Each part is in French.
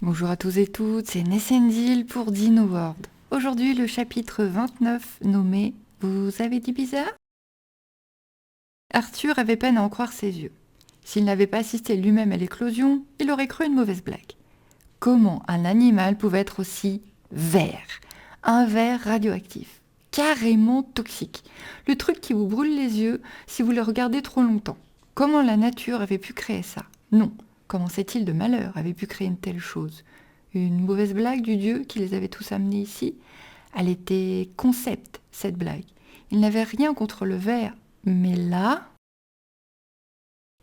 Bonjour à tous et toutes, c'est Nessendil pour Dino World. Aujourd'hui, le chapitre 29 nommé « Vous avez dit bizarre ?» Arthur avait peine à en croire ses yeux. S'il n'avait pas assisté lui-même à l'éclosion, il aurait cru une mauvaise blague. Comment un animal pouvait être aussi vert? Un vert radioactif, carrément toxique. Le truc qui vous brûle les yeux si vous le regardez trop longtemps. Comment la nature avait pu créer ça? Non. Comment cette île de malheur avait pu créer une telle chose? Une mauvaise blague du dieu qui les avait tous amenés ici? Elle était concept, cette blague. Il n'avait rien contre le verre. Mais là...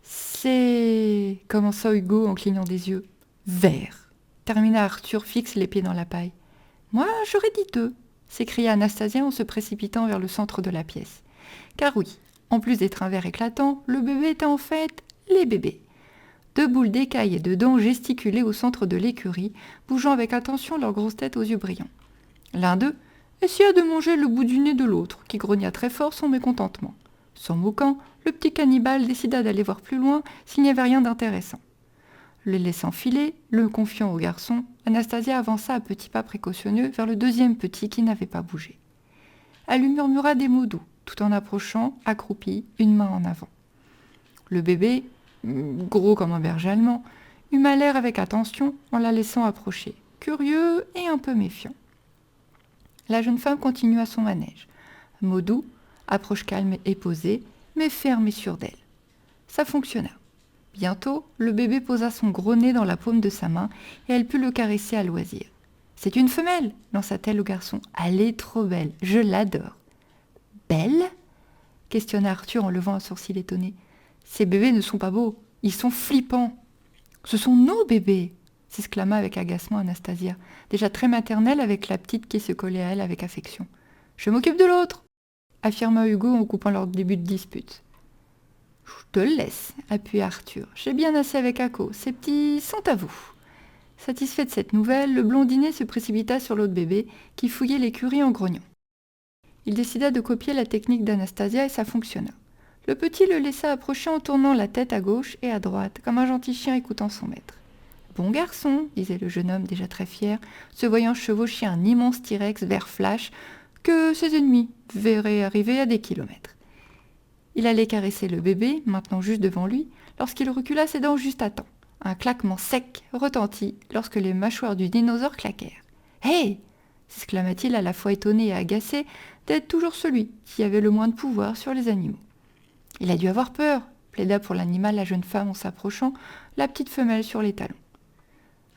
C'est... commença Hugo en clignant des yeux. Vert. Termina Arthur fixe les pieds dans la paille. Moi, j'aurais dit 2, s'écria Anastasia en se précipitant vers le centre de la pièce. Car oui, en plus d'être un verre éclatant, le bébé était en fait les bébés. 2 boules d'écailles et de dents gesticulaient au centre de l'écurie, bougeant avec attention leurs grosses têtes aux yeux brillants. L'un d'eux essaya de manger le bout du nez de l'autre, qui grogna très fort son mécontentement. S'en moquant, le petit cannibale décida d'aller voir plus loin s'il n'y avait rien d'intéressant. Le laissant filer, le confiant au garçon, Anastasia avança à petits pas précautionneux vers le deuxième petit qui n'avait pas bougé. Elle lui murmura des mots doux, tout en approchant, accroupi, une main en avant. Le bébé, gros comme un berger allemand, huma l'air avec attention en la laissant approcher, curieux et un peu méfiant. La jeune femme continua son manège. Mots doux, approche calme et posée, mais ferme et sûre d'elle. Ça fonctionna. Bientôt, le bébé posa son gros nez dans la paume de sa main et elle put le caresser à loisir. « C'est une femelle !» lança-t-elle au garçon. « Elle est trop belle, je l'adore. »« Belle ?» questionna Arthur en levant un sourcil étonné. « Ces bébés ne sont pas beaux, ils sont flippants. »« Ce sont nos bébés !» s'exclama avec agacement Anastasia, déjà très maternelle avec la petite qui se collait à elle avec affection. « Je m'occupe de l'autre !» affirma Hugo en coupant leur début de dispute. « Je te le laisse, » appuya Arthur. « J'ai bien assez avec Ako, ces petits sont à vous. » Satisfait de cette nouvelle, le blondinet se précipita sur l'autre bébé qui fouillait l'écurie en grognant. Il décida de copier la technique d'Anastasia et ça fonctionna. Le petit le laissa approcher en tournant la tête à gauche et à droite, comme un gentil chien écoutant son maître. « Bon garçon, » disait le jeune homme déjà très fier, se voyant chevaucher un immense T-Rex vert flash que ses ennemis verraient arriver à des kilomètres. Il allait caresser le bébé, maintenant juste devant lui, lorsqu'il recula ses dents juste à temps. Un claquement sec retentit lorsque les mâchoires du dinosaure claquèrent. « Hé !» s'exclama-t-il à la fois étonné et agacé d'être toujours celui qui avait le moins de pouvoir sur les animaux. « Il a dû avoir peur !» plaida pour l'animal la jeune femme en s'approchant, la petite femelle sur les talons.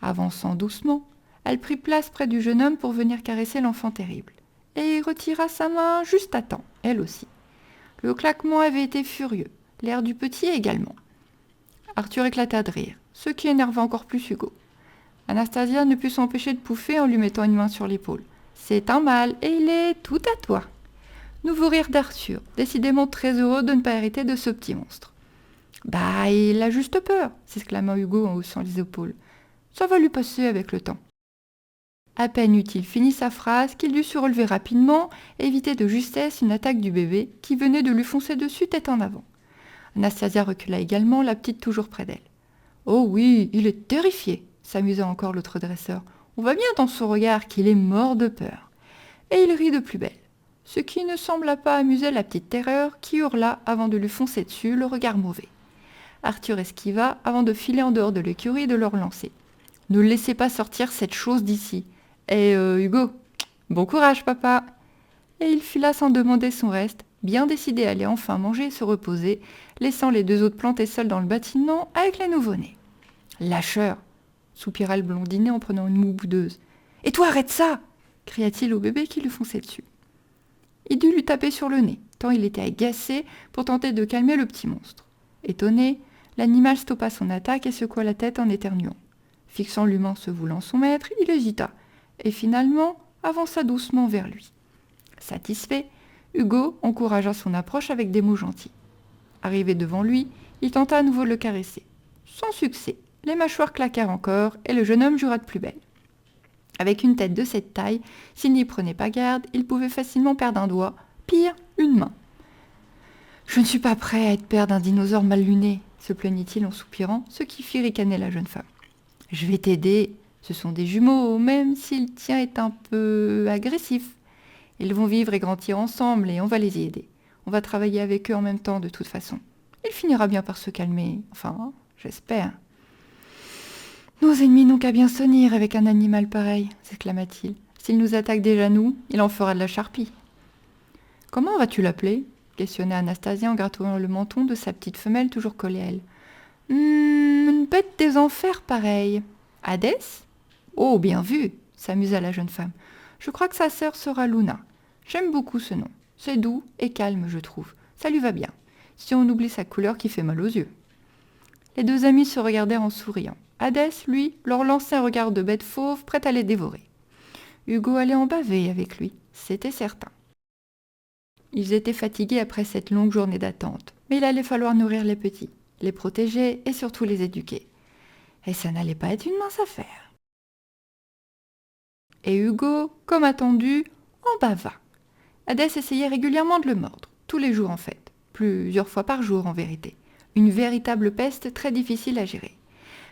Avançant doucement, elle prit place près du jeune homme pour venir caresser l'enfant terrible, et retira sa main juste à temps, elle aussi. Le claquement avait été furieux, l'air du petit également. Arthur éclata de rire, ce qui énerva encore plus Hugo. Anastasia ne put s'empêcher de pouffer en lui mettant une main sur l'épaule. « C'est un mâle, et il est tout à toi !» Nouveau rire d'Arthur, décidément très heureux de ne pas hériter de ce petit monstre. « Bah, il a juste peur !» s'exclama Hugo en haussant les épaules. « Ça va lui passer avec le temps. » À peine eut-il fini sa phrase qu'il dut se relever rapidement et éviter de justesse une attaque du bébé qui venait de lui foncer dessus tête en avant. Anastasia recula également, la petite toujours près d'elle. « Oh oui, il est terrifié !» s'amusa encore l'autre dresseur. « On voit bien dans son regard qu'il est mort de peur. » Et il rit de plus belle, ce qui ne sembla pas amuser la petite terreur qui hurla avant de lui foncer dessus, le regard mauvais. Arthur esquiva avant de filer en dehors de l'écurie et de le relancer. « Ne laissez pas sortir cette chose d'ici. Et Hugo, bon courage papa !» Et il fila sans demander son reste, bien décidé à aller enfin manger et se reposer, laissant les 2 autres plantés seuls dans le bâtiment avec les nouveau-nés. « Lâcheur !» soupira le blondinet en prenant une moue boudeuse. « Et toi, arrête ça !» cria-t-il au bébé qui lui fonçait dessus. Il dut lui taper sur le nez, tant il était agacé pour tenter de calmer le petit monstre. Étonné, l'animal stoppa son attaque et secoua la tête en éternuant. Fixant l'humain se voulant son maître, il hésita, et finalement avança doucement vers lui. Satisfait, Hugo encouragea son approche avec des mots gentils. Arrivé devant lui, il tenta à nouveau de le caresser. Sans succès, les mâchoires claquèrent encore et le jeune homme jura de plus belle. Avec une tête de cette taille, s'il n'y prenait pas garde, il pouvait facilement perdre un doigt, pire, une main. « Je ne suis pas prêt à être père d'un dinosaure mal luné », se plaignit-il en soupirant, ce qui fit ricaner la jeune femme. « Je vais t'aider », Ce sont des jumeaux, même si le tien est un peu agressif. Ils vont vivre et grandir ensemble et on va les y aider. On va travailler avec eux en même temps de toute façon. Il finira bien par se calmer. Enfin, j'espère. Nos ennemis n'ont qu'à bien s'unir avec un animal pareil, s'exclama-t-il. S'il nous attaque déjà nous, il en fera de la charpie. Comment vas-tu l'appeler questionna Anastasia en gratouillant le menton de sa petite femelle toujours collée à elle. Une bête des enfers pareille. Hadès? Oh, bien vu, s'amusa la jeune femme. Je crois que sa sœur sera Luna. J'aime beaucoup ce nom. C'est doux et calme, je trouve. Ça lui va bien, si on oublie sa couleur qui fait mal aux yeux. Les deux amis se regardèrent en souriant. Hadès, lui, leur lançait un regard de bête fauve, prête à les dévorer. Hugo allait en baver avec lui, c'était certain. Ils étaient fatigués après cette longue journée d'attente, mais il allait falloir nourrir les petits, les protéger et surtout les éduquer. Et ça n'allait pas être une mince affaire. Et Hugo, comme attendu, en bava. Hadès essayait régulièrement de le mordre, tous les jours en fait, plusieurs fois par jour en vérité. Une véritable peste très difficile à gérer.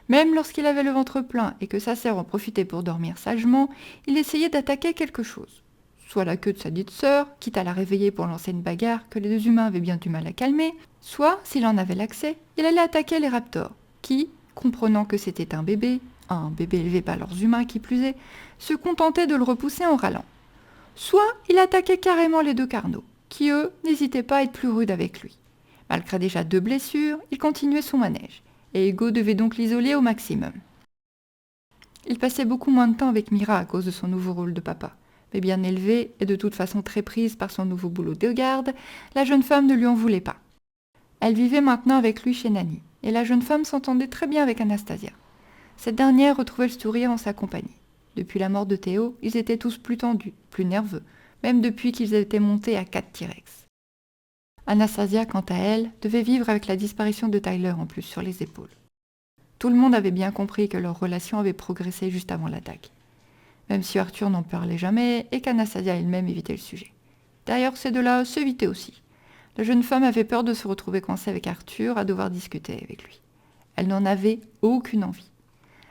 Même lorsqu'il avait le ventre plein et que sa sœur en profitait pour dormir sagement, il essayait d'attaquer quelque chose. Soit la queue de sa dite sœur, quitte à la réveiller pour lancer une bagarre que les deux humains avaient bien du mal à calmer, soit, s'il en avait l'accès, il allait attaquer les raptors, qui, comprenant que c'était un bébé élevé par leurs humains qui plus est, se contentaient de le repousser en râlant. Soit il attaquait carrément les deux carnaux, qui eux n'hésitaient pas à être plus rudes avec lui. Malgré déjà 2 blessures, il continuait son manège, et Hugo devait donc l'isoler au maximum. Il passait beaucoup moins de temps avec Mira à cause de son nouveau rôle de papa. Mais bien élevée et de toute façon très prise par son nouveau boulot de garde, la jeune femme ne lui en voulait pas. Elle vivait maintenant avec lui chez Nanny, et la jeune femme s'entendait très bien avec Anastasia. Cette dernière retrouvait le sourire en sa compagnie. Depuis la mort de Théo, ils étaient tous plus tendus, plus nerveux, même depuis qu'ils étaient montés à 4 T-Rex. Anastasia, quant à elle, devait vivre avec la disparition de Tyler en plus sur les épaules. Tout le monde avait bien compris que leur relation avait progressé juste avant l'attaque. Même si Arthur n'en parlait jamais et qu'Anastasia elle-même évitait le sujet. D'ailleurs, ces deux-là s'évitaient aussi. La jeune femme avait peur de se retrouver coincée avec Arthur à devoir discuter avec lui. Elle n'en avait aucune envie.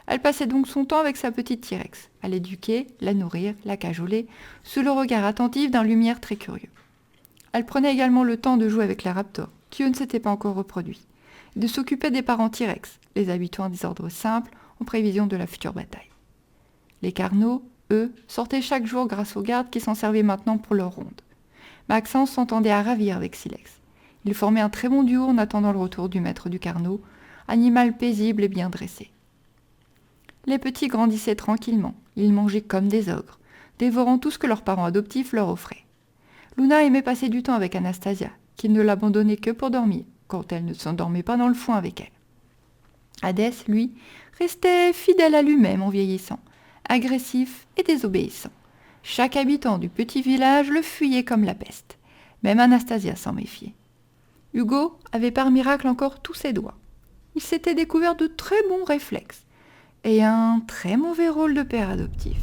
Elle passait donc son temps avec sa petite T-Rex, à l'éduquer, la nourrir, la cajoler, sous le regard attentif d'un lumière très curieux. Elle prenait également le temps de jouer avec les raptors, qui eux ne s'étaient pas encore reproduits, et de s'occuper des parents T-Rex, les habituant à des ordres simples en prévision de la future bataille. Les carnaux, eux, sortaient chaque jour grâce aux gardes qui s'en servaient maintenant pour leur ronde. Maxence s'entendait à ravir avec Silex. Ils formaient un très bon duo en attendant le retour du maître du carnot, animal paisible et bien dressé. Les petits grandissaient tranquillement, ils mangeaient comme des ogres, dévorant tout ce que leurs parents adoptifs leur offraient. Luna aimait passer du temps avec Anastasia, qui ne l'abandonnait que pour dormir, quand elle ne s'endormait pas dans le foin avec elle. Hadès, lui, restait fidèle à lui-même en vieillissant, agressif et désobéissant. Chaque habitant du petit village le fuyait comme la peste. Même Anastasia s'en méfiait. Hugo avait par miracle encore tous ses doigts. Il s'était découvert de très bons réflexes et un très mauvais rôle de père adoptif.